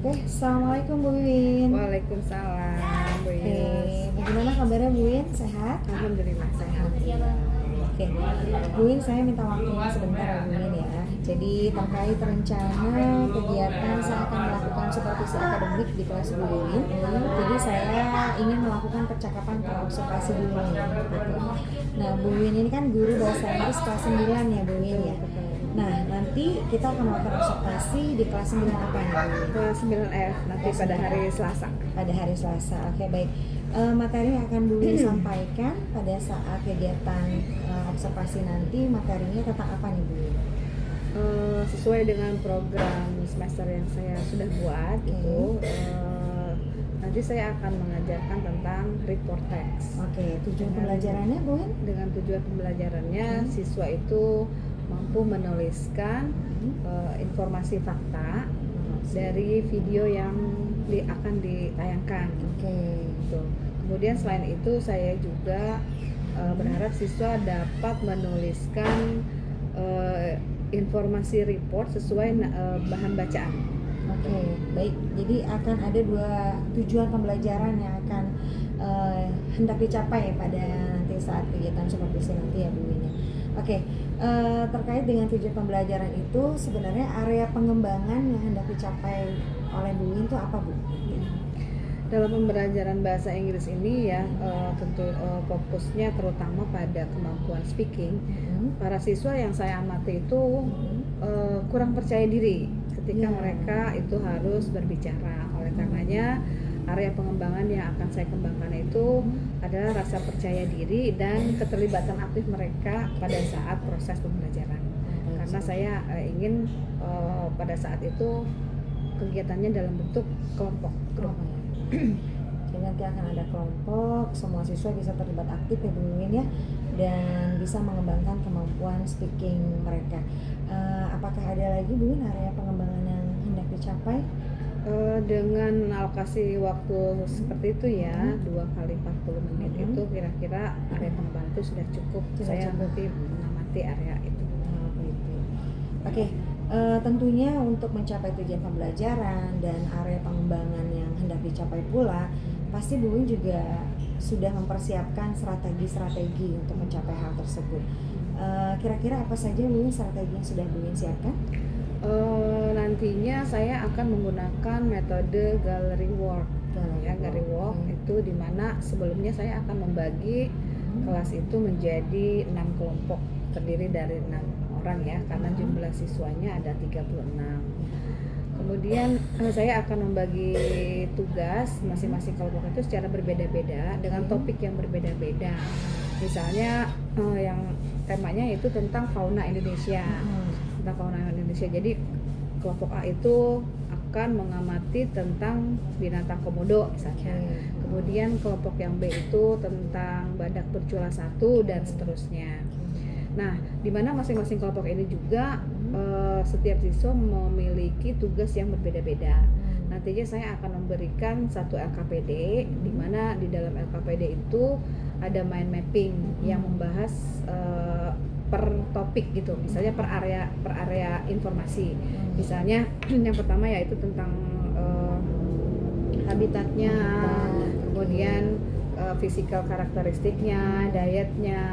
Oke, assalamualaikum Bu Win. Waalaikumsalam, Bu Yus. Bagaimana kabarnya Bu Win? Sehat? Alhamdulillah sehat. Oke, Bu Win, saya minta waktunya sebentar ya Bu Win ya. Jadi terkait rencana kegiatan saya akan melakukan supervisi akademik di kelas Bu Win. Jadi saya ingin melakukan percakapan observasi dulu nih. Gitu. Nah, Bu Win ini kan guru bahasa Inggris kelas 9 ya Bu Win ya. Nah, nanti kita akan melakukan observasi di kelas 9 apa nih Bu Win? Ke 9F nanti pada hari Selasa. Pada hari Selasa. Oke, baik. Materi yang akan Bu Win sampaikan pada saat kegiatan observasi nanti, materinya tentang apa nih Bu Win? Sesuai dengan program semester yang saya sudah buat itu nanti saya akan mengajarkan tentang report text. Oke, tujuan pembelajarannya Bu Win? Dengan tujuan pembelajarannya siswa itu mampu menuliskan informasi fakta dari video yang akan ditayangkan. Oke. Gitu. Kemudian selain itu saya juga berharap siswa dapat menuliskan informasi report sesuai bahan bacaan. Oke, baik. Jadi akan ada dua tujuan pembelajaran yang akan hendak dicapai pada nanti saat kegiatan supervisi nanti ya Bu Win ya. Oke, terkait dengan tujuan pembelajaran itu sebenarnya area pengembangan yang hendak dicapai oleh Bu Win itu apa Bu? Dalam pembelajaran bahasa Inggris ini ya tentu fokusnya terutama pada kemampuan speaking. Para siswa yang saya amati itu kurang percaya diri ketika mereka itu harus berbicara. Oleh karenanya area pengembangan yang akan saya kembangkan itu adalah rasa percaya diri dan keterlibatan aktif mereka pada saat proses pembelajaran. Karena saya ingin pada saat itu kegiatannya dalam bentuk kelompok grup. Jadi nanti akan ada kelompok, semua siswa bisa terlibat aktif ya Bu Win ya, dan bisa mengembangkan kemampuan speaking mereka. Apakah ada lagi Bu Win area pengembangan yang hendak dicapai? Dengan alokasi waktu seperti itu ya 2 kali 40 menit itu kira-kira area pengembangan itu sudah cukup. Saya nanti mengamati area itu. Oke, tentunya untuk mencapai tujuan pembelajaran dan area pengembangan yang hendak dicapai pula, pasti Bu Win juga sudah mempersiapkan strategi-strategi untuk mencapai hal tersebut. Kira-kira apa saja Bu Win strategi yang sudah Bu Win siapkan? Nantinya saya akan menggunakan metode gallery work. Gallery work itu dimana sebelumnya saya akan membagi kelas itu menjadi 6 kelompok terdiri dari 6 orang ya, karena jumlah siswanya ada 36. Kemudian saya akan membagi tugas masing-masing kelompok itu secara berbeda-beda dengan topik yang berbeda-beda. Misalnya yang temanya itu tentang fauna Indonesia. Tentang fauna Indonesia. Jadi kelompok A itu akan mengamati tentang binatang komodo misalnya. Kemudian kelompok yang B itu tentang badak bercula 1 dan seterusnya. Nah, di mana masing-masing kelompok ini juga setiap siswa memiliki tugas yang berbeda-beda. Nantinya saya akan memberikan satu LKPD, di mana di dalam LKPD itu ada mind mapping yang membahas per topik gitu, misalnya per area informasi. Misalnya yang pertama yaitu tentang habitatnya, kemudian physical karakteristiknya, dietnya,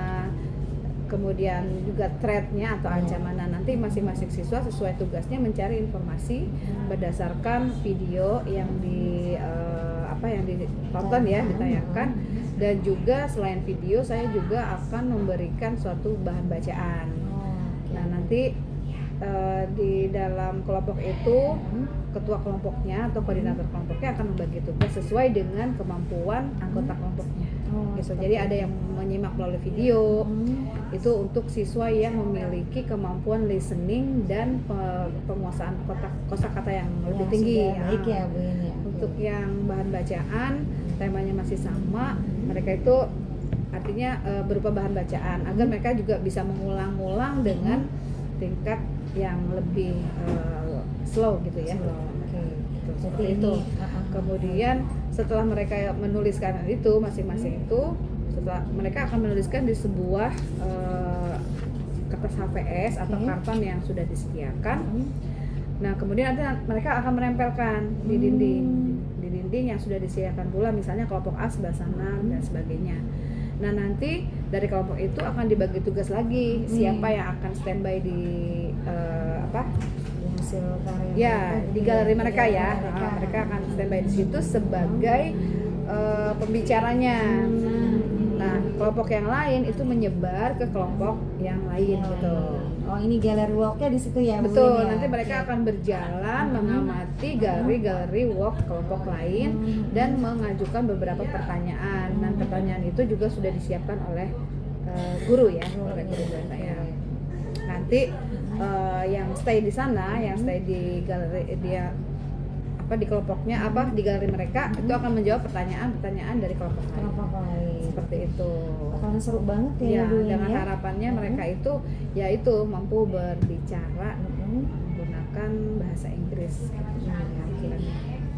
kemudian juga threat-nya atau ancaman. Nanti masing-masing siswa sesuai tugasnya mencari informasi berdasarkan video yang ditonton ya, ditayangkan. Dan juga selain video saya juga akan memberikan suatu bahan bacaan. Nah, nanti di dalam kelompok itu ketua kelompoknya atau koordinator kelompoknya akan membagi tugas sesuai dengan kemampuan anggota kelompoknya. Gitu. Jadi ada yang menyimak melalui video itu untuk siswa yang memiliki kemampuan listening dan penguasaan kosakata yang lebih tinggi. Baik ya Bu Win ya. Untuk yang bahan bacaan temanya masih sama, mereka itu artinya berupa bahan bacaan agar mereka juga bisa mengulang-ulang dengan tingkat yang lebih slow gitu ya. Seperti itu. Kemudian setelah mereka menuliskan itu masing-masing itu, setelah mereka akan menuliskan di sebuah kertas HVS atau karton yang sudah disediakan. Nah, kemudian nanti mereka akan menempelkan di dinding yang sudah disediakan pula, misalnya kelompok A sebelah sana dan sebagainya. Nah, nanti dari kelompok itu akan dibagi tugas lagi, siapa yang akan standby di Di hasil karya ya mereka, di gitu galeri ya, mereka di ya. galeri mereka. Mereka akan standby di situ sebagai pembicaranya. Nah, kelompok yang lain itu menyebar ke kelompok yang lain gitu. Oh, ini gallery walk-nya di situ ya, Bu Betul, Win, ya? nanti mereka Oke. akan berjalan mengamati galeri walk kelompok lain dan mengajukan beberapa pertanyaan. Dan pertanyaan itu juga sudah disiapkan oleh guru ya, oleh guru saya. Nanti yang stay di sana, yang stay di galeri dia di kelompoknya di galeri mereka itu akan menjawab pertanyaan dari kelompok lain. Kelompok lain. Seperti itu. Bakalan seru banget ya, Ya, Bu Win, dengan ya? harapannya mereka itu yaitu mampu berbicara menggunakan bahasa Inggris. Oke.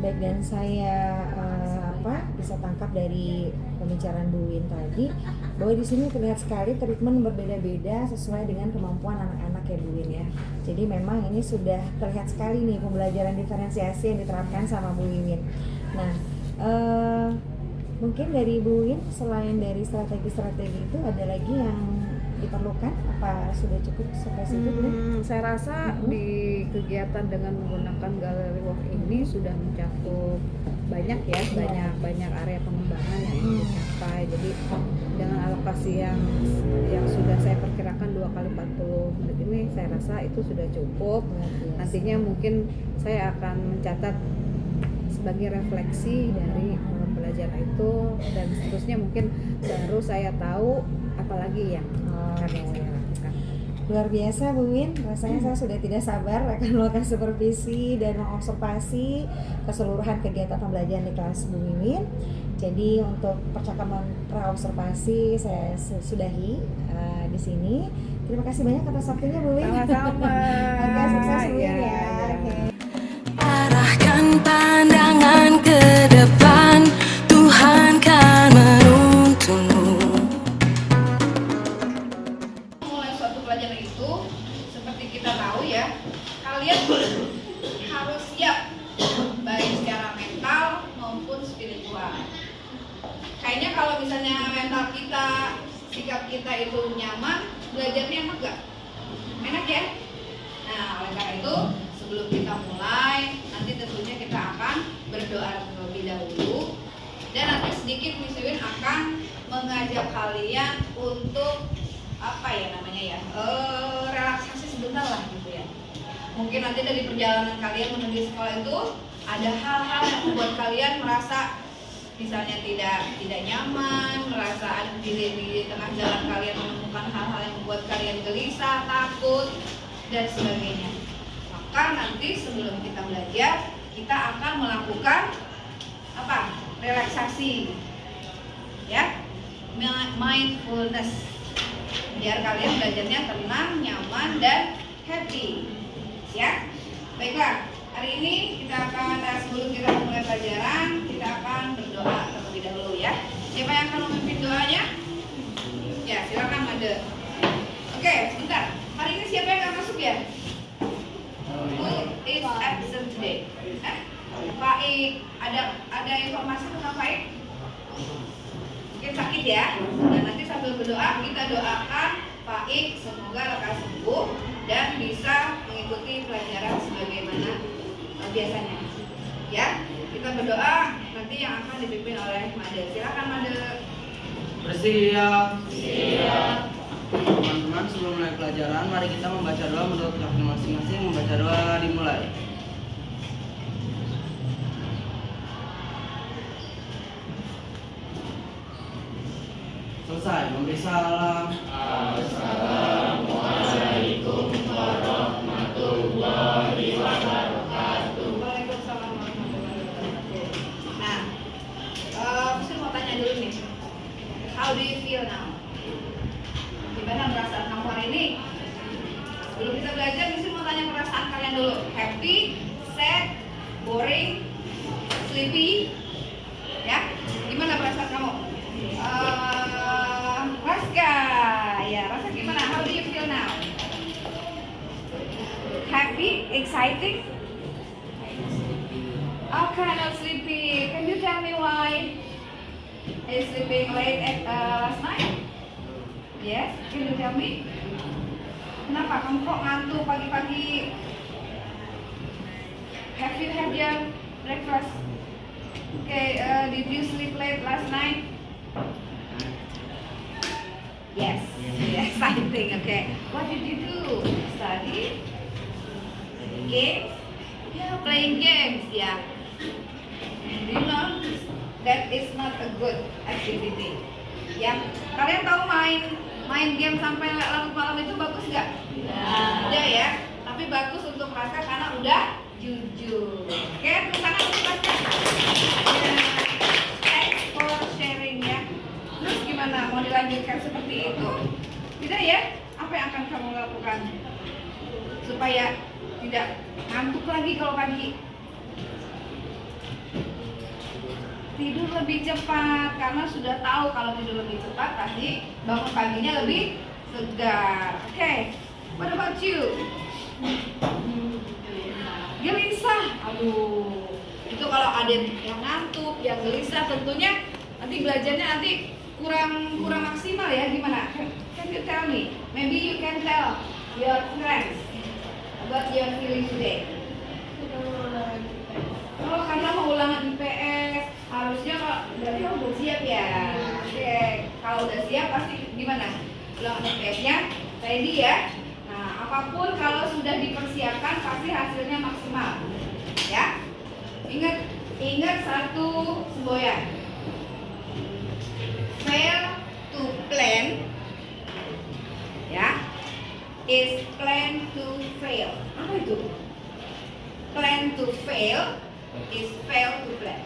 Baik, dan saya bisa tangkap dari pembicaraan Bu Win tadi bahwa di sini terlihat sekali treatment berbeda-beda sesuai dengan kemampuan anak-anak ya, Bu Win, ya. Jadi memang ini sudah terlihat sekali nih pembelajaran diferensiasi yang diterapkan sama Bu Win. Nah, mungkin dari Bu Win selain dari strategi-strategi itu ada lagi yang diperlukan, apa sudah cukup sampai situ, Bu? Saya rasa di kegiatan dengan menggunakan galeri walk ini sudah mencakup banyak ya, banyak area pengembangan yang ingin dicapai. Jadi dengan alokasi yang sudah saya perkirakan 2 kali 40 menit ini, saya rasa itu sudah cukup. Nantinya mungkin saya akan mencatat sebagai refleksi dari pelajaran itu, dan seterusnya mungkin baru saya tahu apalagi yang akan saya lakukan. Luar biasa, Bu Win. Rasanya saya sudah tidak sabar akan melakukan supervisi dan mengobservasi keseluruhan kegiatan pembelajaran di kelas Bu Win. Jadi untuk percakapan praobservasi saya sudahi di sini. Terima kasih banyak atas waktunya, Bu Win. Sama-sama. Oke, sukses Bu Win, ya. Oke. Arahkan pandangan ke depan, Tuhan kan menuntunmu. Mulai suatu pelajaran itu, seperti kita tahu ya, kalian harus siap baik secara mental maupun spiritual. Kayaknya kalau misalnya mental kita, sikap kita itu nyaman, belajarnya enak gak? Enak ya? Nah, oleh karena itu sebelum kita mulai, nanti tentunya kita akan berdoa terlebih dahulu, dan nanti sedikit Miss Win akan mengajak kalian untuk relaksasi sebentar lah gitu ya. Mungkin nanti dari perjalanan kalian menuju sekolah itu ada hal-hal yang membuat kalian merasa misalnya tidak nyaman, merasa di tengah jalan kalian menemukan hal-hal yang membuat kalian gelisah, takut, dan sebagainya. Maka nanti sebelum kita belajar, kita akan melakukan relaksasi, ya, mindfulness, biar kalian belajarnya tenang, nyaman, dan happy, ya. Baiklah, hari ini sebelum kita mulai pelajaran, kita akan berdoa terlebih dahulu, ya. Siapa yang akan memimpin doanya? Ya, silakan Made. Oke, sebentar. Hari ini siapa yang akan masuk ya? Who is absent today? Pak Ik, ada informasi tentang Pak Ik? Mungkin sakit ya. Dan nanti sambil berdoa kita doakan Pak Ik semoga lekas sembuh dan bisa mengikuti pelajaran sebagaimana biasanya. Ya, kita berdoa nanti yang akan dipimpin oleh Made. Silakan Made. Bersiap. Teman-teman, sebelum mulai pelajaran, mari kita membaca doa menurut keyakinan masing-masing. Membaca doa dimulai. Selesai, memberi salam. Assalamualaikum warahmatullahi wabarakatuh. Waalaikumsalam warahmatullahi wabarakatuh. Nah, saya mau tanya dulu nih. How do you feel now? Gimana perasaan kamu hari ini? Sebelum kita belajar, saya mau tanya perasaan kalian dulu. Happy, sad, boring, sleepy, ya? Gimana perasaan kamu? Raska, ya, Raska gimana? How do you feel now? Happy, exciting, All kind of sleepy. Can you tell me why? Are you sleeping late at last night? Yes. Can you tell me? Kenapa kamu kok ngantuk pagi-pagi? Have you had your breakfast? Okay. Did you sleep late last night? Yes. Yes, I think. Okay. What did you do? Study? Games? Yeah, playing games. Yeah. Do you know that is not a good activity? Ya, kalian tahu main game sampai larut malam itu bagus nggak? Tidak ya, tapi bagus untuk merasa karena udah jujur. Oke, tepuk tangan untuk Raska. Thanks for sharing ya. Terus gimana? Mau dilanjutkan seperti itu? Tidak ya? Apa yang akan kamu lakukan supaya tidak ngantuk lagi kalau pagi? Tidur lebih cepat karena sudah tahu kalau tidur lebih cepat pasti bangun paginya lebih segar. Oke, what about you? Gelisah. Aduh, itu kalau ada yang ngantuk, yang gelisah tentunya nanti belajarnya nanti kurang maksimal ya. Gimana? Can you tell me? Maybe you can tell your friends about your feeling today. Oh, karena mau ulangan IPS, harusnya berarti kamu udah siap ya. Oke, kalau udah siap pasti gimana? Ulangan IPS-nya ready ya. Nah, apapun kalau sudah dipersiapkan pasti hasilnya maksimal. Ya. Ingat satu semboyan. Fail to plan. Ya. Is plan to fail. Apa itu? Plan to fail is fail to plan.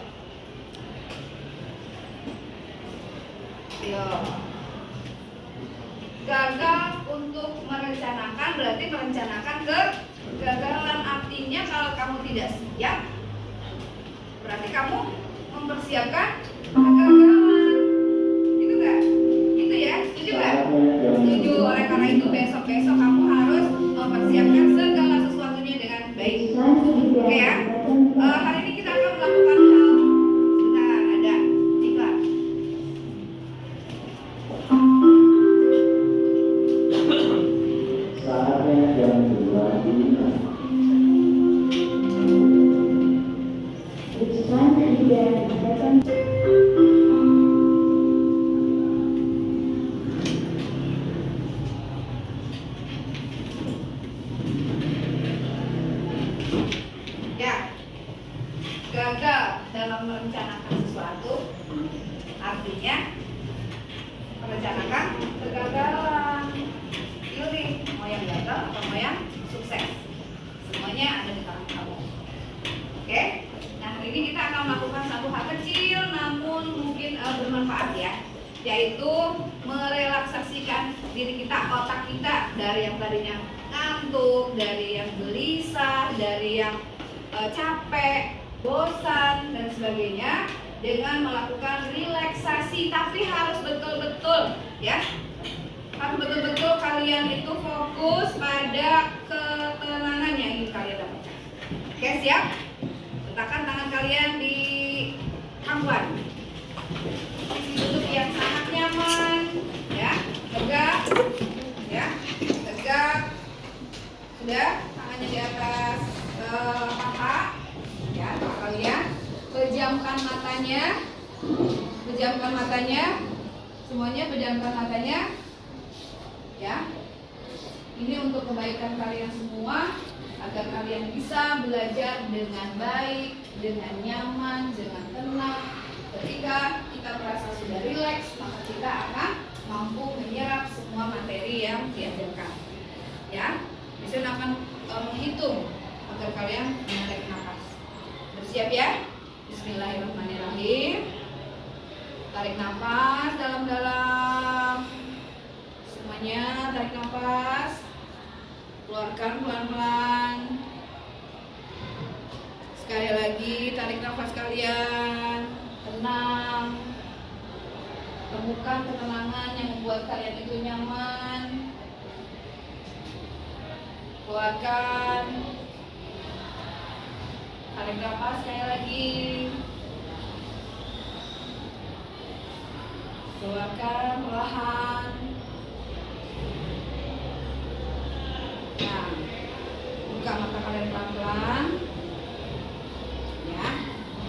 Yo. Gagal untuk merencanakan berarti merencanakan kegagalan. Artinya kalau kamu tidak siap berarti kamu mempersiapkan kegagalan. Gitu nggak? Gitu ya? Setuju nggak? Setuju. Oleh karena itu besok kamu harus mempersiapkan segala sesuatunya dengan baik. Oke ya? Hari ini kita akan melakukan hal sebentar, ada iklan. Saatnya jam 2 dini. It's time to begin. Ya, gagal dalam merencanakan sesuatu artinya merencanakan kegagalan. Pilih mau yang gagal atau mau yang sukses. Semuanya ada di tangan kamu. Oke? Nah, hari ini kita akan melakukan satu hal kecil namun mungkin bermanfaat ya, yaitu merelaksasikan diri kita, otak kita dari yang tadinya ngantuk, dari yang gelisah, dari yang capek, bosan dan sebagainya dengan melakukan relaksasi, tapi harus betul-betul ya, harus betul-betul kalian itu fokus pada ketenangan yang ingin kalian dapatkan. Oke, siap? Letakkan tangan kalian di pangkuan, posisi duduk yang sangat nyaman ya, tegak ya, tegak. Sudah, tangannya di atas paha ya, paha kalian. Pejamkan matanya, semuanya pejamkan matanya ya. Ini untuk kebaikan kalian semua, agar kalian bisa belajar dengan baik, dengan nyaman, dengan tenang. Ketika kita merasa sudah rileks, maka kita akan mampu menyerap semua materi yang diajarkan ya. Bisa akan menghitung agar kalian menarik nafas. Bersiap ya? Bismillahirrahmanirrahim. Tarik nafas dalam-dalam. Semuanya tarik nafas. Keluarkan pelan-pelan. Sekali lagi tarik nafas kalian. Tenang. Temukan ketenangan yang membuat kalian itu nyaman. Keluarkan. Tarik nafas sekali lagi. Keluarkan perlahan. Nah, buka mata kalian pelan-pelan. Ya,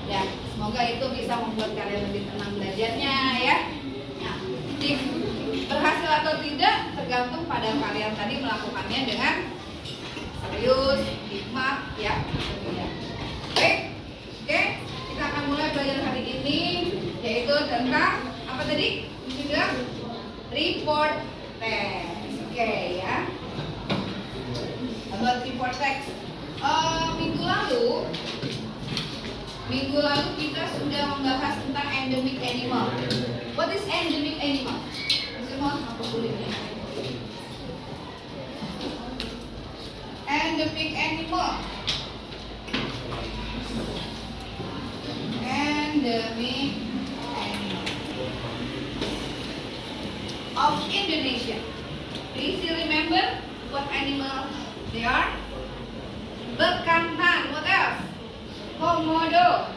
ya. Semoga itu bisa membuat kalian lebih tenang belajarnya ya. Nah, berhasil atau tidak tergantung pada kalian tadi melakukannya dengan serius, hikmat, ya. Baik, oke. Kita akan mulai belajar hari ini yaitu tentang apa tadi? Juga report text. Oke ya. About report text. Minggu lalu kita sudah membahas tentang endemic animal. What is endemic animal? Semua apa bolehnya? Endemic animal. Endemic animal of Indonesia. Do you still remember what animal they are? Bekantan. What else? Komodo.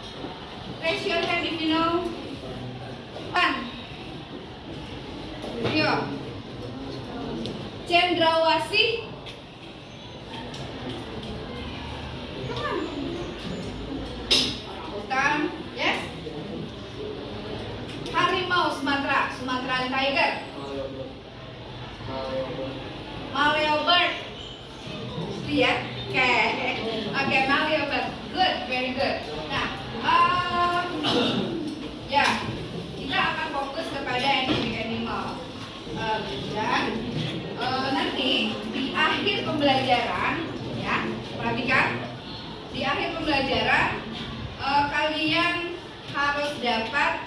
Raise your hand if you know. One. Yo. Cendrawasih. Come on. Orangutan. Yes. Harimau Sumatera. Sumatran tiger. Maleo bird. Ya. Oke, Maleo bird. Good, very good. Nah, ya, kita akan fokus kepada endemic animal. Dan nanti di akhir pembelajaran, ya, perhatikan, di akhir pembelajaran kalian harus dapat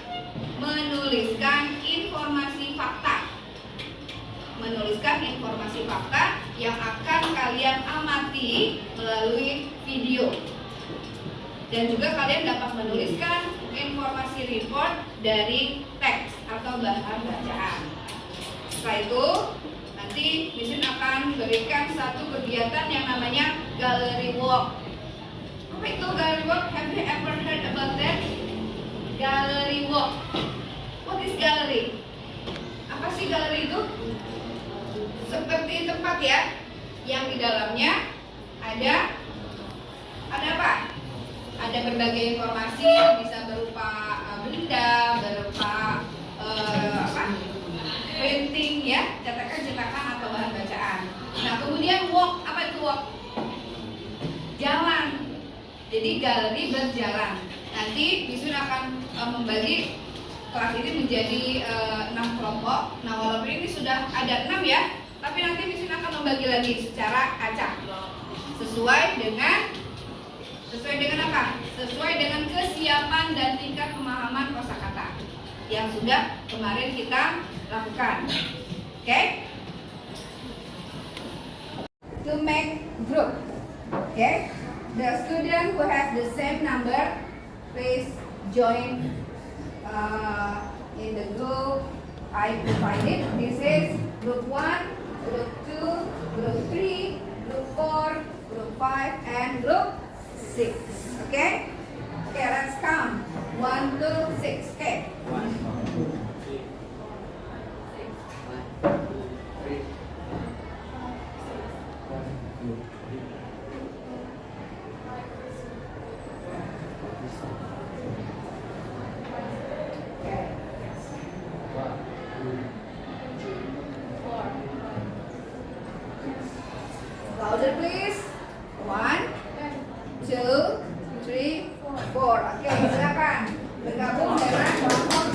menuliskan informasi fakta. Yang akan kalian amati melalui video. Dan juga kalian dapat menuliskan informasi report dari teks atau bahan bacaan. Setelah itu, nanti Misun akan berikan satu kegiatan yang namanya gallery walk. Apa itu gallery walk? Have you ever heard about that? Gallery walk. What is gallery? Apa sih gallery itu? Seperti tempat ya, yang di dalamnya ada apa? Ada berbagai informasi, bisa berupa benda, berupa printing ya, cetakan atau bahan bacaan. Nah, kemudian walk, apa itu walk? Jalan. Jadi galeri berjalan. Nanti Misun akan membagi kelas ini menjadi 6 kelompok. Nah, walaupun ini sudah ada 6 ya, tapi nanti Misun akan membagi lagi secara acak. Sesuai dengan apa? Sesuai dengan kesiapan dan tingkat pemahaman kosakata yang sudah kemarin kita lakukan. Okay? To make group. Okay? The student who has the same number, please join in the group I provided. This is group 1, group 2, group 3, group 4, group 5, and group 6. Okay? Okay, let's count. 1, 2, 6. Okay. 1, 2, 3, 4, 5, 6, 7, 8, 9, 10. Louder please. 1, 2, 3, 4. Oke, silakan bergabung dengan kelompok.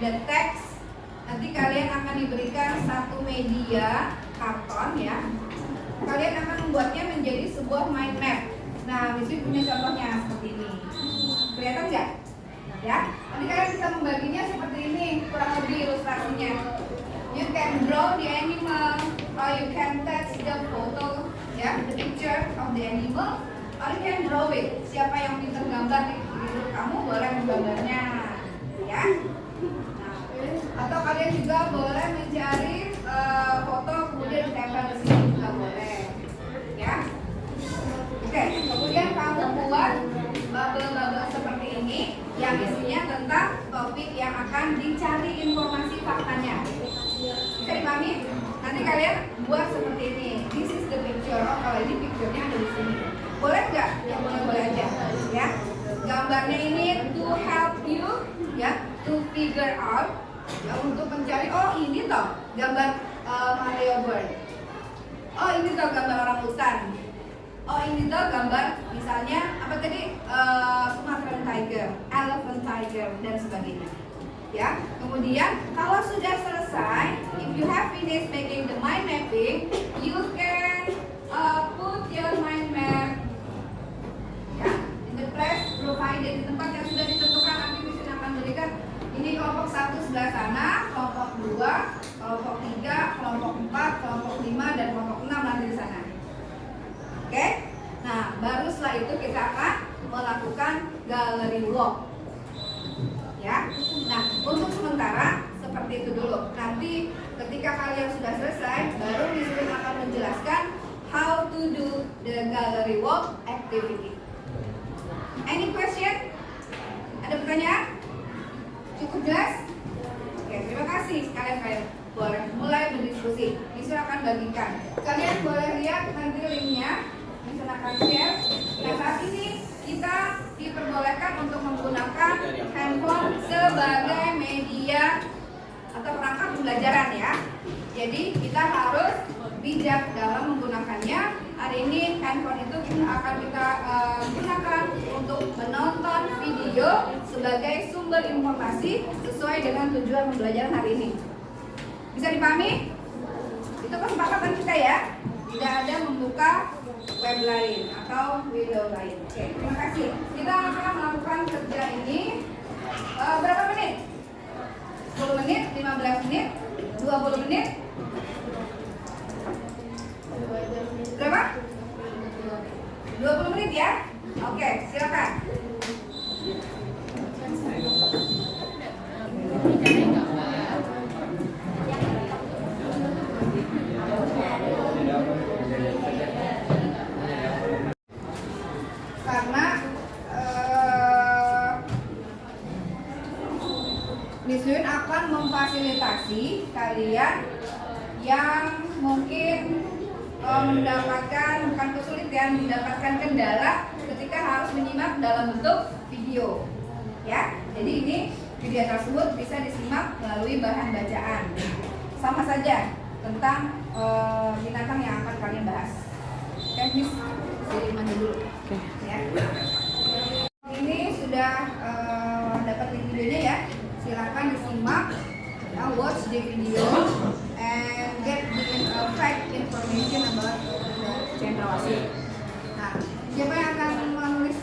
the text. Nanti kalian akan diberikan satu media karton ya. Kalian akan membuatnya menjadi sebuah mind map. Nah, Miss punya contohnya seperti ini. Kelihatan nggak? Ya. Nanti kalian bisa membaginya seperti ini, kurang lebih ilustrasinya. You can draw the animal, or you can touch the photo, ya, the picture of the animal, or you can draw it. Siapa yang pintar gambar nih? Kamu boleh menggambarnya, ya. Nah, atau kalian juga boleh mencari foto kemudian ditempel di sini juga boleh, ya. Oke, kemudian kamu buat bubble-bubble seperti ini yang isinya tentang topik yang akan dicari informasi faktanya. Bisa dipahami? Nanti kalian buat seperti ini. This is the picture. Oh, kalau ini picture-nya ada di sini. Boleh nggak? Ya boleh aja, ya. Gambarnya ini to help you, ya, to figure out, ya, untuk mencari. Oh, ini toh gambar Mario bird. Oh, ini toh gambar orang hutan. Oh, ini tuh gambar misalnya apa tadi, Sumatran tiger, elephant tiger dan sebagainya. Ya. Kemudian kalau sudah selesai, if you have finished making the mind mapping, you can put your mind map, ya, in the place provided, di tempat yang sudah ditentukan. Nanti Miss akan berikan ini kelompok 1 sebelah sana, kelompok 2, kelompok 3, kelompok 4, kelompok 5 dan kelompok 6 nanti di sana. Oke, nah baru setelah itu kita akan melakukan gallery walk, ya. Nah untuk sementara seperti itu dulu. Nanti ketika kalian sudah selesai, baru Miss akan menjelaskan how to do the gallery walk activity. Any question? Ada pertanyaan? Cukup jelas? Oke, terima kasih kalian boleh mulai berdiskusi. Miss akan bagikan. Kalian boleh lihat nanti linknya. Misalnya akan share. Nah, saat ini kita diperbolehkan untuk menggunakan handphone sebagai media atau perangkat pembelajaran ya. Jadi kita harus bijak dalam menggunakannya. Hari ini handphone itu akan kita gunakan untuk menonton video sebagai sumber informasi sesuai dengan tujuan pembelajaran hari ini. Bisa dipahami? Itu kesepakatan kita ya. Tidak ada membuka web lain atau video lain. Oke, terima kasih. Kita akan melakukan kerja ini berapa menit? 10 menit, 15 menit, 20 menit? Berapa? 20 menit ya? Oke, silakan. Karena Miss Yun akan memfasilitasi kalian yang mungkin mendapatkan, bukan kesulitan, mendapatkan kendala ketika harus menyimak dalam bentuk video, ya. Jadi ini video tersebut bisa disimak melalui bahan bacaan, sama saja tentang binatang yang akan kalian bahas. Oke, Miss, jadi mandi dulu. Oke. Ya. Ini sudah dapat link videonya ya. Silakan disimak, watch the video and get the fact information about the Cendrawasih. Nah, siapa yang akan menulis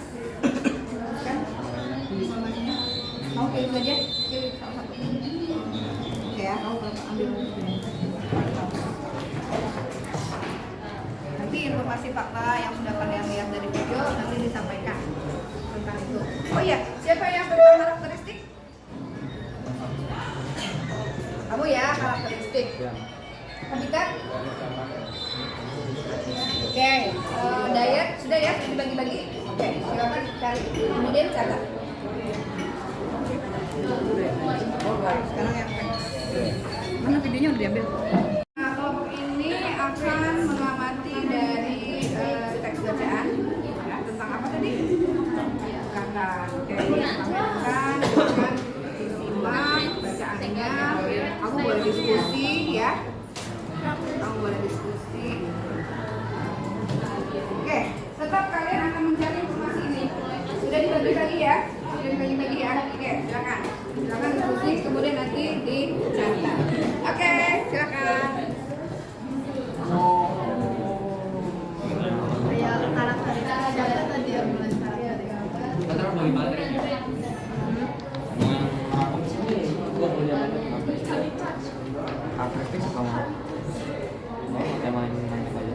informasinya? Mau pilih saja? Pilih salah satu. Oke ya, kamu ambil. Nanti informasi fakta yang sudah kalian lihat dari video nanti disampaikan tentang itu. Oh iya, siapa yang tentang karakteristik? Kamu ya, karakteristik. Habitat? Oke, diet sudah ya, dibagi-bagi. Oke, silakan cari. Kemudian catat. Sekarang yang mana videonya udah diambil? Nah, kelompok ini akan mengamati dari teks bacaan ya, tentang apa tadi? Kata. Oke, sampaikan, disimak bacaannya. Kamu boleh diskusi ya. Kamu boleh diskusi. Oke, tetap kalian akan mencari informasi ini. Sudah dibagi-bagi ya? Sudah dibagi-bagi ya? Oke, silakan. Silakan diskusi. Kemudian nanti Gue punya banyak artistik sama kayak main aja.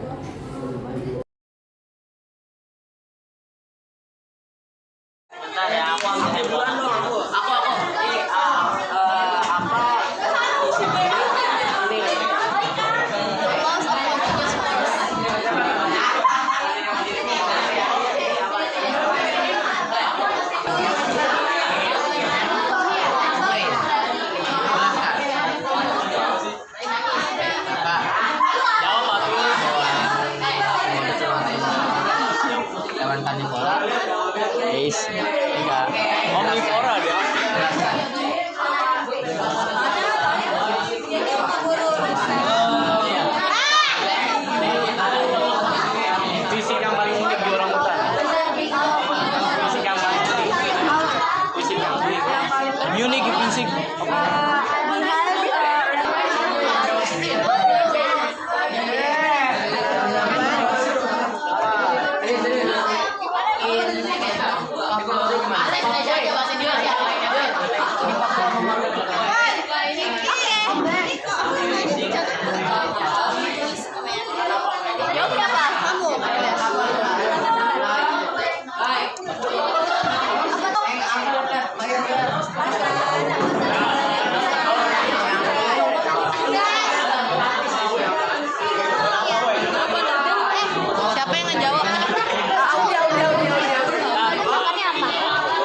Bentar ya, aku ambil handphone dulu. Aku ini apa isi ini. Hewan karnivora. Guys, enggak. Omnivora dia. Fisik yang paling unik di orang hutan. Fisik yang paling unik. Fisik yang unik. Unik fisik. Siapa yang ngejawab?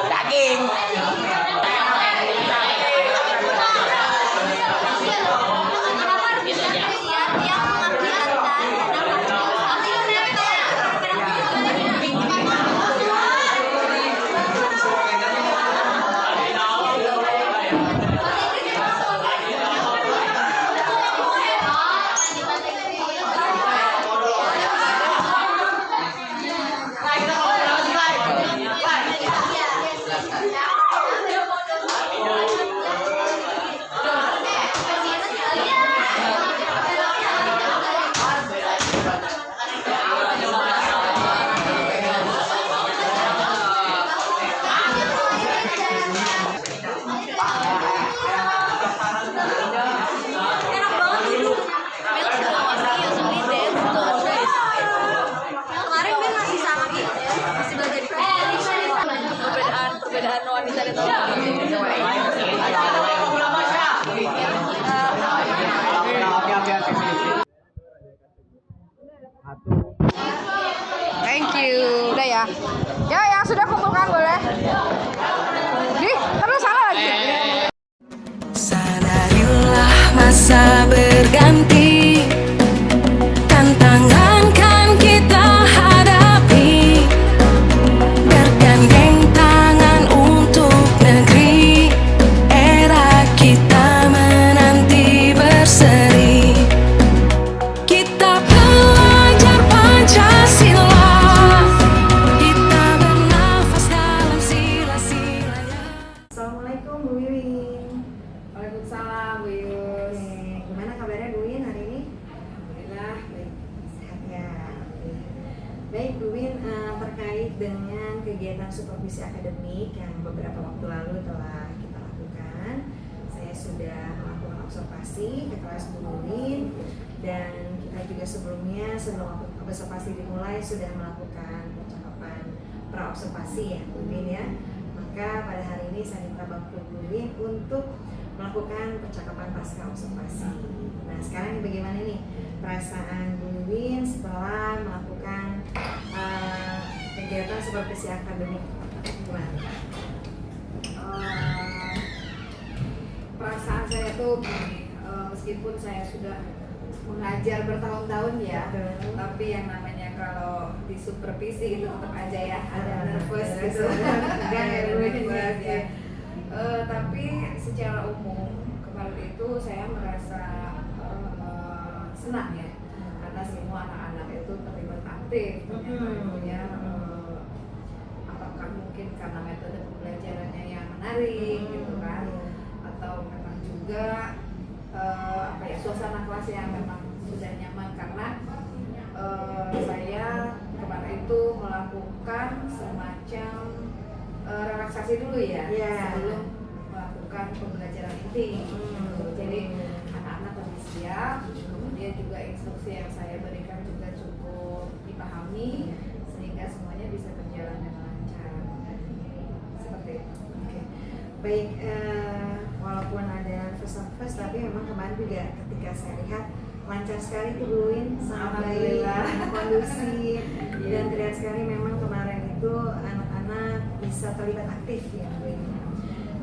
Daging. Kemarin Ben masih sama gitu ya, masih belajar di perbedaan wanita dan Thank you. Udah ya. Ya, yang sudah kumpulkan boleh. Terus salah lagi. Sadarilah masa berganti, tantangan kan kita hadapi, bergandeng tangan untuk negeri, era kita menanti berseri. Kita belajar Pancasila, kita bernafas dalam sila-silanya. Assalamualaikum Bu Wiwin. Waalaikumsalam Bu Yus. Gimana kabarnya Bu Win hari ini? Alhamdulillah baik. Sehat ya. Oke. Baik Bu Win, terkait dengan kegiatan supervisi akademik yang beberapa waktu lalu telah kita lakukan, saya sudah melakukan observasi ke kelas Bu Win, dan kita juga sebelumnya sebelum observasi dimulai sudah melakukan percakapan pra-observasi ya Bu Win ya. Maka pada hari ini saya minta bantu Bu Win untuk melakukan percakapan pasca observasi. Nah sekarang bagaimana nih perasaan Bu Win setelah melakukan kegiatan supervisi akademik? Gimana? Perasaan saya tuh meskipun saya sudah mengajar bertahun-tahun ya, tapi yang namanya kalau di supervisi itu tetap aja ya ada nervous gitu, nervous ya. Tapi secara umum kemarin itu saya merasa senang ya, karena semua anak-anak itu terlibat aktif ya. Apakah mungkin karena metode pembelajarannya yang menarik gitu kan, atau memang juga suasana kelas yang memang sudah nyaman, karena saya kemarin itu melakukan semacam relaksasi dulu ya Iya. sebelum melakukan pembelajaran inti. Gitu. Jadi anak-anak lebih siap, kemudian juga instruksi yang saya berikan juga cukup dipahami sehingga semuanya bisa berjalan dengan lancar. Seperti itu. Oke. Baik, walaupun ada first tapi memang kemarin juga ketika saya lihat lancar sekali tuh Bu Win, sangat baik, Alhamdulillah. kondusif, dan terlihat sekali memang kemarin itu anak-anak bisa terlibat aktif ya Bu Win.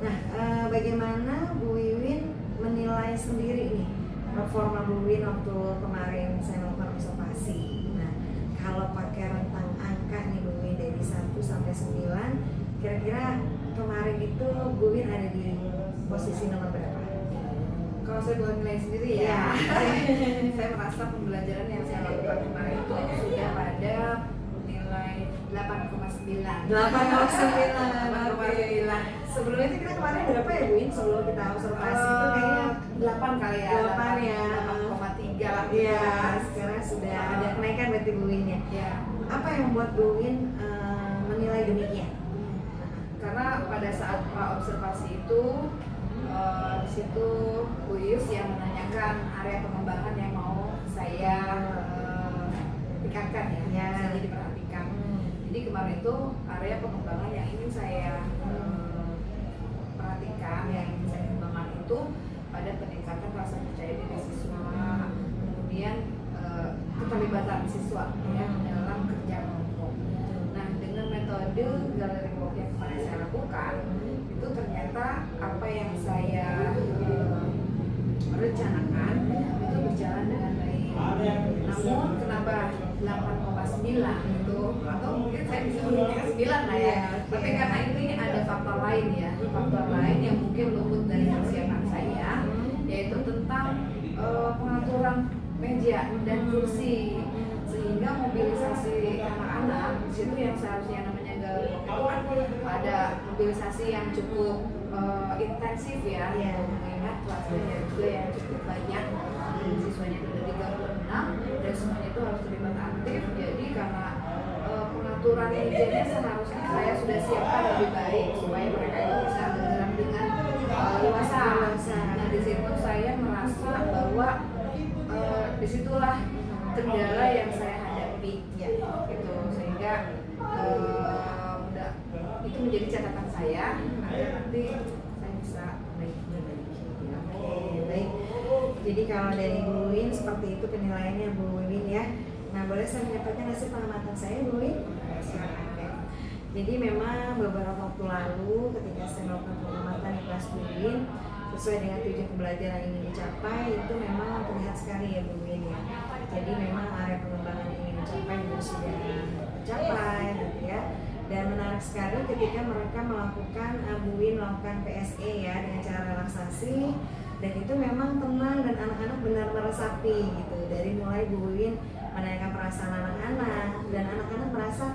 Nah, bagaimana Bu Wiwin menilai sendiri nih performa Bu Win waktu kemarin saya melakukan observasi? Nah, kalau pakai rentang angka nih Bu Win dari 1 sampai 9, kira-kira kemarin itu Bu Win ada di posisi nomor berapa? Kalau saya boleh nilai sendiri ya, saya merasa pembelajaran yang saya lakukan kemarin itu sudah pada nilai 8,9. 8,9. Sebelumnya itu kita kemarin berapa ya Bu Win? Sebelum kita observasi itu kayaknya 8 kali ya. 8 ya. 8,3 lah. Iya, sekarang sudah ada kenaikan berarti Bu Win ya. Ya. Apa yang membuat Bu Win menilai demikian? Karena pada saat pra observasi itu di situ Bu Yus yang menanyakan area pengembangan yang mau saya tingkatkan ya, saya diperhatikan. Jadi kemarin itu area pengembangan yang ingin saya perhatikan, yang ingin saya kembangkan itu pada peningkatan rasa percaya diri siswa, kemudian keterlibatan siswa ya dalam kerja kelompok. Nah, dengan metode gallery walk yang kemarin saya lakukan, itu ternyata apa yang saya rencanakan itu berjalan dengan baik. Namun kenapa 8,9 itu, atau mungkin saya bisa memberikan 9 lah ya. Tapi karena ini ada faktor lain ya, faktor lain yang mungkin luput dari persiapan saya, yaitu tentang pengaturan meja dan kursi, sehingga mobilisasi anak-anak di situ yang seharusnya namanya gallery walk itu kan ada mobilisasi yang cukup intensif ya, mengingat kelasnya juga yang cukup banyak, siswanya itu ada 36 dan semuanya itu harus terlibat aktif. Jadi karena pengaturan mejanya seharusnya saya sudah siapkan lebih baik supaya mereka itu bisa bergerak dengan luasa. Nah, di situ saya merasa bahwa disitulah kendala yang saya hadapi ya, gitu, sehingga itu menjadi catatan saya agar nanti saya bisa Baik. Jadi kalau dari Bu Win seperti itu penilaiannya Bu Win ya. Nah, boleh saya menyampaikan hasil pengamatan saya Bu Win? Silakan. Jadi memang beberapa waktu lalu ketika saya melakukan pengamatan di kelas Bu Win sesuai dengan tujuan pembelajaran yang ingin dicapai, itu memang terlihat sekali ya Bu Win ya. Jadi memang area pengembangan yang ingin dicapai juga sudah tercapai gitu ya. Dan menarik sekali ketika mereka melakukan Bu Win melakukan PSE ya dengan cara relaksasi, dan itu memang tenang dan anak-anak benar meresapi gitu. Dari mulai Bu Win menanyakan perasaan anak-anak dan anak-anak merasa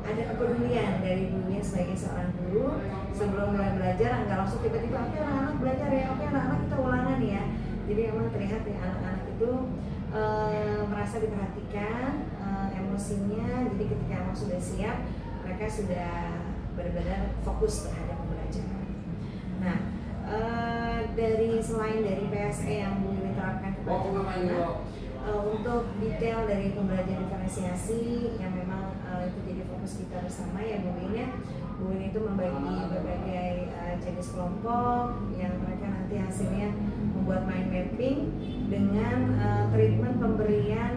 ada kepedulian dari Bu Win sebagai seorang guru sebelum mulai belajar, nggak langsung tiba-tiba oke anak-anak belajar ya, oke anak-anak kita ulangan ya. Jadi memang terlihat ya anak-anak itu merasa diperhatikan emosinya. Jadi ketika emang sudah siap, mereka sudah benar-benar fokus terhadap pembelajaran. Nah, dari selain dari PSE yang Bu Win terapkan kepada anak, untuk detail dari pembelajaran diferensiasi yang memang itu jadi fokus kita bersama ya Bu Win ya. Bu Win itu membagi berbagai jenis kelompok yang mereka nanti hasilnya membuat mind mapping dengan treatment pemberian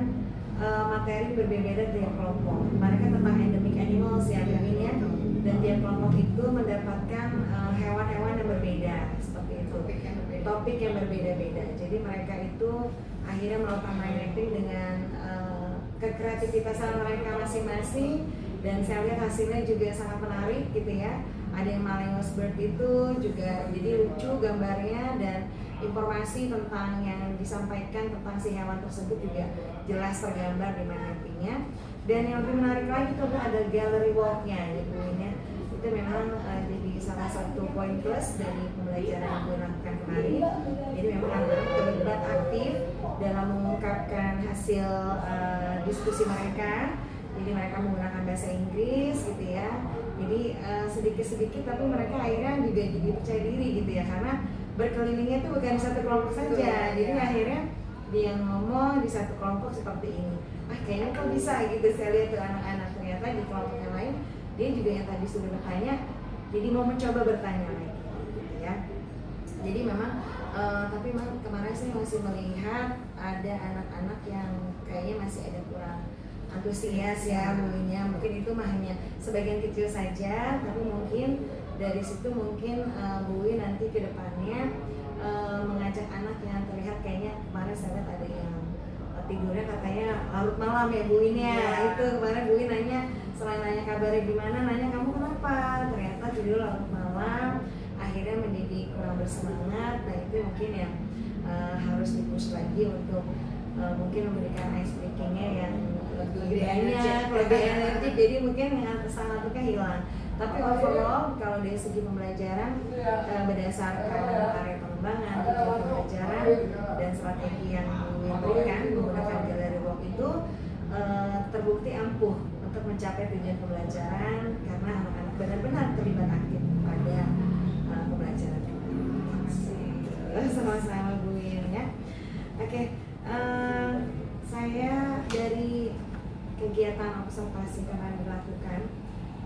materi berbeda tiap kelompok. Mereka tentang endemic animals ya Bu Win ya. Dan tiap kelompok itu mendapatkan hewan-hewan yang berbeda seperti itu. Topik yang berbeda-beda. Jadi mereka itu akhirnya melakukan mind mapping dengan kekreativitasan mereka masing-masing, dan saya lihat hasilnya juga sangat menarik gitu ya. Ada yang Malleus bird itu juga jadi lucu gambarnya, dan informasi tentang yang disampaikan tentang si hewan tersebut juga jelas tergambar di mind mappingnya. Dan yang lebih menarik lagi itu ada gallery walk-nya gitu ya. Itu memang jadi salah satu poin plus dari pembelajaran yang gue lakukan kemarin. Jadi memang anak-anak terlibat aktif dalam mengungkapkan hasil diskusi mereka. Jadi mereka menggunakan bahasa Inggris gitu ya, Jadi sedikit-sedikit tapi mereka akhirnya juga jadi percaya diri gitu ya, karena berkelilingnya tuh bukan di satu kelompok saja. Jadi akhirnya dia ngomong di satu kelompok seperti ini, kayaknya kok bisa gitu. Saya lihat tuh anak-anak ternyata di kelompok yang lain dia juga yang tadi sudah bertanya, jadi mau mencoba bertanya lagi gitu ya. Jadi memang tapi memang kemarin saya masih melihat ada anak-anak yang kayaknya masih ada kurang antusias ya mungkinnya. Mungkin itu mah hanya sebagian kecil saja, tapi mungkin dari situ mungkin Bu Win nanti ke depannya mengajak anak yang terlihat kayaknya kemarin saya lihat ada yang tidurnya katanya larut malam ya Bu Win ya. Itu kemarin Bu Win nanya, selain nanya kabarnya gimana, nanya kamu kenapa, ternyata tidur larut malam akhirnya menjadi kurang bersemangat. Nah itu mungkin yang harus dipush lagi untuk mungkin memberikan ice breakingnya yang lebih banyak, lebih energi, jadi mungkin yang semangatnya hilang. Tapi overall kalau dari segi pembelajaran berdasarkan area pengembangan, tujuan pembelajaran dan strategi yang diberikan menggunakan gallery walk itu terbukti ampuh untuk mencapai tujuan pembelajaran karena anak-anak benar-benar terlibat aktif pada pembelajaran. Sama-sama Bu Win ya. Oke, saya dari kegiatan observasi kemarin dilakukan,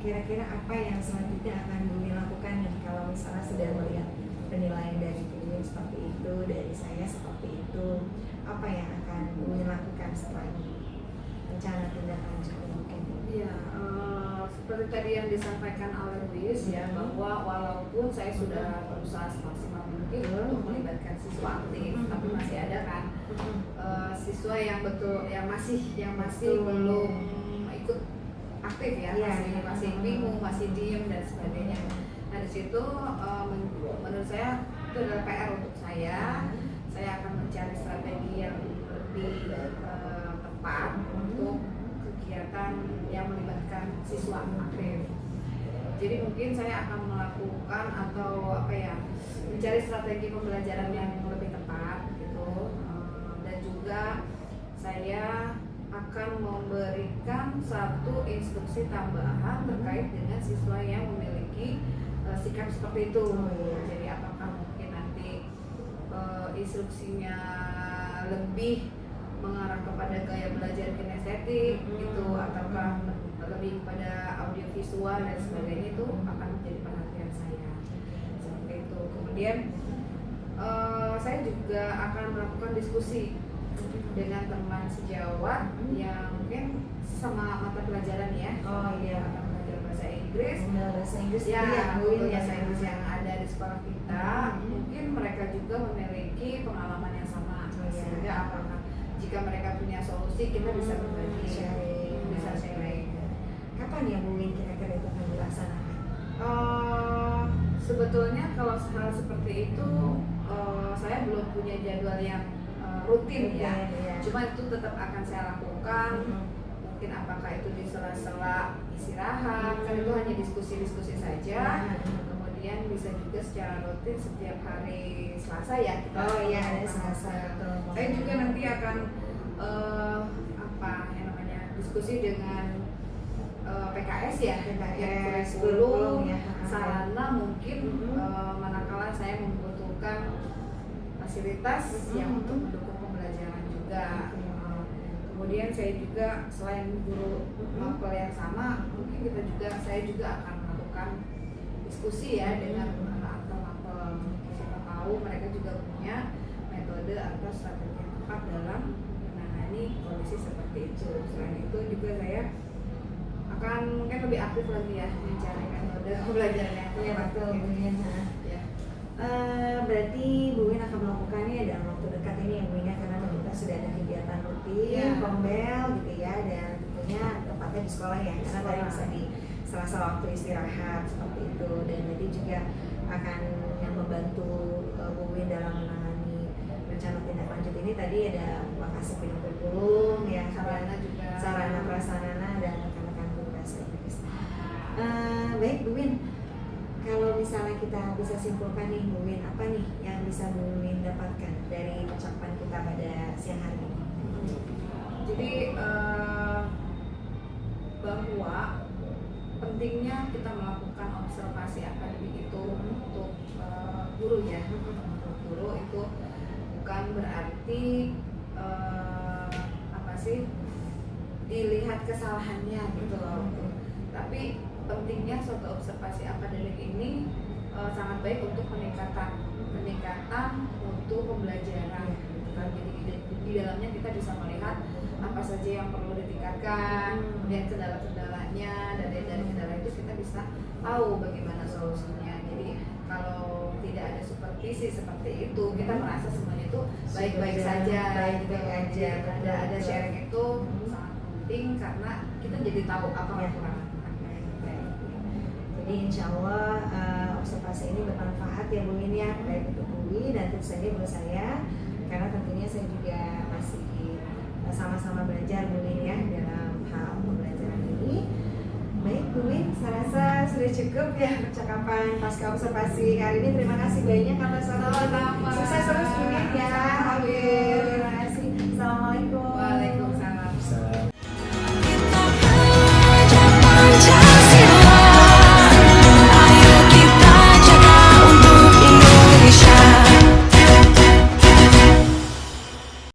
kira-kira apa yang selanjutnya akan Bu Win lakukan nih kalau misalnya sudah melihat penilaian dari Bu Win seperti itu, dari saya seperti itu, apa yang akan Bu Win lakukan setelah ini? Rencana tindak lanjut mungkin. Iya, seperti tadi yang disampaikan oleh Luis ya, bahwa walaupun saya sudah berusaha semaksimal mungkin untuk melibatkan siswa aktif, tapi masih ada kan siswa yang masih belum ikut aktif ya, masih bingung, masih diem dan sebagainya. Nah di situ menurut saya itu adalah PR untuk saya. Saya akan mencari strategi yang lebih tepat untuk kegiatan yang melibatkan siswa aktif. Jadi mungkin saya akan melakukan atau mencari strategi pembelajaran yang lebih tepat gitu. Dan juga saya akan memberikan satu instruksi tambahan terkait dengan siswa yang memiliki sikap seperti itu. Jadi apakah mungkin nanti instruksinya lebih mengarah kepada gaya belajar kinestetik gitu, ataukah lebih kepada audio visual dan sebagainya, itu akan menjadi perhatian saya seperti itu. Kemudian saya juga akan melakukan diskusi dengan teman sejawat yang mungkin sama mata pelajaran ya. Mata pelajaran bahasa Inggris. Bahasa Inggris Ya, bahasa Inggris yang ada di sekolah kita. Mungkin mereka juga memiliki pengalaman yang sama. Sehingga apakah jika mereka punya solusi, kita bisa berbagi, bisa sharing. Kapan ya Bu Win kira-kira itu akan dilaksanakan? Sebetulnya kalau hal seperti itu saya belum punya jadwal yang rutin ya. Cuma itu tetap akan saya lakukan. Mungkin apakah itu di sela-sela istirahat, kan itu hanya diskusi-diskusi saja. Kemudian bisa juga secara rutin setiap hari Selasa ya. Ada Selasa. Saya juga nanti akan diskusi dengan PKS ya, PKS kurikulum ya, sarana mungkin manakala saya membutuhkan fasilitas yang untuk mendukung pembelajaran juga. Kemudian saya juga selain guru mapel yang sama, mungkin saya juga akan melakukan diskusi ya dengan atau mapel. Siapa tahu mereka juga punya metode atau strategi yang tepat dalam menangani kondisi seperti itu. Selain itu juga saya akan mungkin lebih aktif lagi ya mencari metode pembelajaran yang tepat. Betul, Bu Win. Berarti Bu Win akan melakukannya dalam waktu dekat ini ya Bu Win, karena kita sudah ada kegiatan rutin, kombel gitu ya, dan tentunya tepatnya di sekolah ya, karena tadi bisa di sela-sela waktu istirahat seperti itu. Dan jadi juga akan yang membantu Bu Win dalam menangani rencana tindak lanjut ini tadi ada lokasi kurikulum ya, sarana prasarana dan rekan-rekan guru bahasa Inggris. Baik Bu Win, kalau misalnya kita bisa simpulkan nih Bu Win, apa nih yang bisa Bu Win dapatkan dari percakapan kita pada siang hari ini? Jadi bahwa pentingnya kita melakukan observasi akademik itu untuk guru ya. Untuk guru itu bukan berarti apa sih dilihat kesalahannya gitu loh. Tapi pentingnya suatu observasi akademik ini sangat baik untuk peningkatan untuk pembelajaran gitu kan. Jadi di dalamnya kita bisa melihat apa saja yang perlu ditingkatkan, kemudian kendala-kendalanya, dan dari kendala itu kita bisa tahu bagaimana solusinya. Jadi kalau tidak ada supervisi seperti itu, kita merasa semuanya itu baik-baik saja, baik-baik aja. Ada sharing itu sangat penting karena kita jadi tahu apa kekurangan. Jadi insya Allah observasi ini bermanfaat ya Bu Win ya, baik untuk Bu Win dan tentu saja buat saya, karena tentunya saya juga masih sama-sama belajar Bu Win ya dalam hal pembelajaran ini. Baik Bu Win, saya rasa sudah cukup ya percakapan pasca observasi kali ini. Terima kasih banyak atas waktunya. Sukses terus Bu Win ya. Amin.